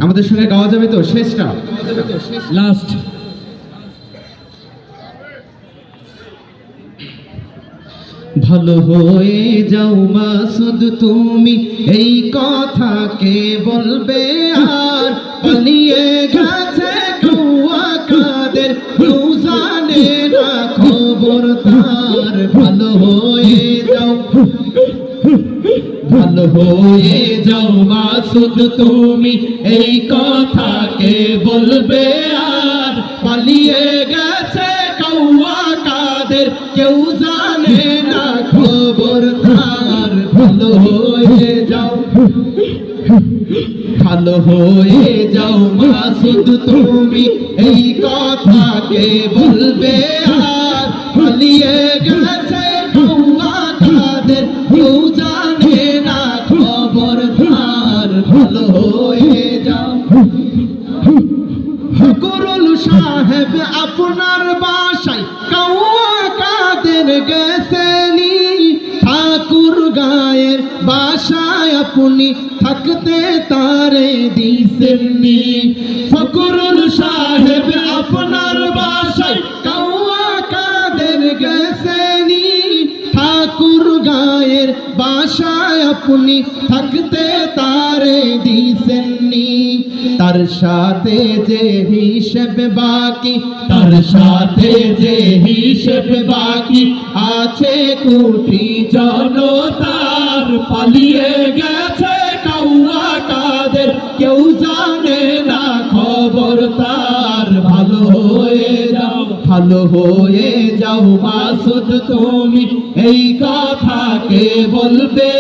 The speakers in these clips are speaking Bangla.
আমাদের সঙ্গে গাওয়া যাবে তো শেষটা, লাস্ট। ভালো হয়ে যাও মাসুদ তুমি, এই কথা কে বলবে আর? পালিয়ে গেছে কৌয়া কাদের, কেউ জানে না খবর তার। ভালো হয়ে যাও, ভালো হয়ে যাও মাসুদ তুমি, এই কথা কে বলবে আর? পালিয়ে গেছে কৌয়া কাদের, কেউ জানে না খবর তার। ভালো হয়ে যাও, ভালো হয়ে যাও মাসুদ তুমি, এই কথা কে বলবে আর? পালিয়ে গেছে কৌয়া কাদের, কেউ জানে না খবর তার। ভালো হয়ে যাও ফকরুল সাহেব আপনার বাসায় কৌয়া কাদের গেছেনি, ঠাকুর গায়ের বাসায় আপনি থাকতে তারে দিছেননি। ফকরুল সাহেব আপনার বাসায় কৌয়া কাদের গেছেনি, ঠাকুর গায়ের বাসায় আপনি থাকতে তারে দিছেননি। তার সাথে যে হিসেব বাকি, তার সাথে যে হিসেব বাকি আছে কোটি জনতার। পালিয়ে গেছে কৌয়া কাদের, কেউ জানে না খবর তার। ভালো হয়ে যাও, ভালো হয়ে যাও মাসুদ তুমি, এই কথা কে বলবে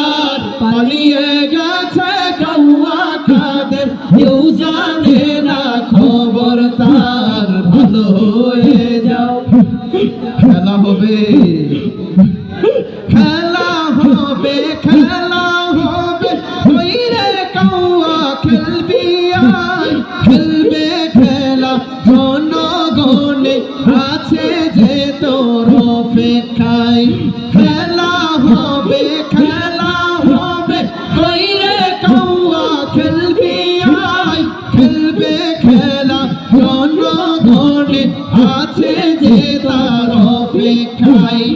আর? পালিয়ে গেছে কৌয়া কাদের, কেউ জানে না খবর তার। ভালো হয়ে যাও, খেলা হবে, খেলা হবে, খেলা হবে, ওই রে কৌয়া খেলবি আর? খেলবে খেলা জনগণে আছে যে তোর অপেক্ষায়। খেলা হবে, খেলা হবে, ওই রে কৌয়া খেলবি আর? খেলবে খেলা জনগণে আছে যে তার অপেক্ষায়।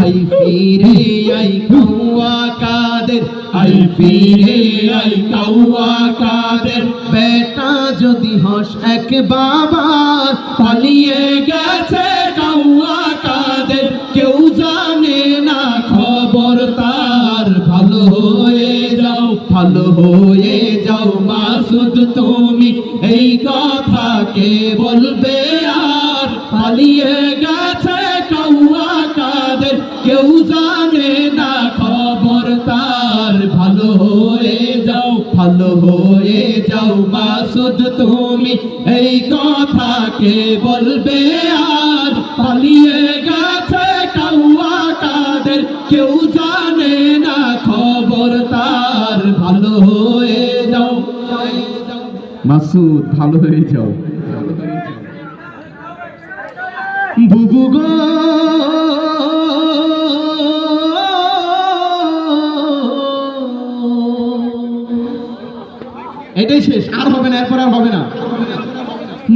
আই ফিরে আই কৌয়া কাদের, আই ফিরে আই কৌয়া কাদের, বেটা যদি হস এক বাবা। পালিয়ে গেছে কৌয়া কাদের, কেউ জানে না খবর তার। ভালো হয়ে যাও, ভালো হয়ে যাও মাসুদ তুমি, এই কথা কে বলবে আর? পালিয়ে গেছে কৌয়া কাদের, কেউ জানে না খবর তার। ভালো হয়ে যাও, ভালো হয়ে যাও মাসুদ তুমি, এই কথা কে বলবে আর? পালিয়ে গেছে কৌয়া কাদের, কেউ জানে না খবর তার। ভালো হয়ে যাও মাসুদ, ভালো হয়ে যাও। বুবু গো এটাই শেষ, আর হবে না, এরপর আর হবে না।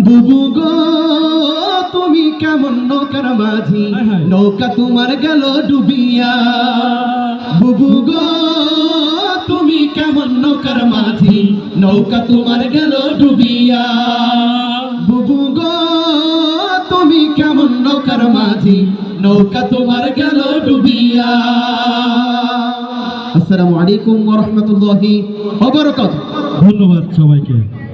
বুবু গো তুমি কেমন নৌকার মাঝি, নৌকা তোমার গেল ডুবিয়া। বুবু গো তুমি কেমন নৌকার মাঝি, নৌকা তোমার গেল ডুবিয়া। বুবু গো তুমি কেমন নৌকার মাঝি, নৌকা তোমার গেল ডুবিয়া। আসসালামু আলাইকুম ওয়া রাহমাতুল্লাহি ওয়া বারাকাতুহু। ধন্যবাদ সবাইকে।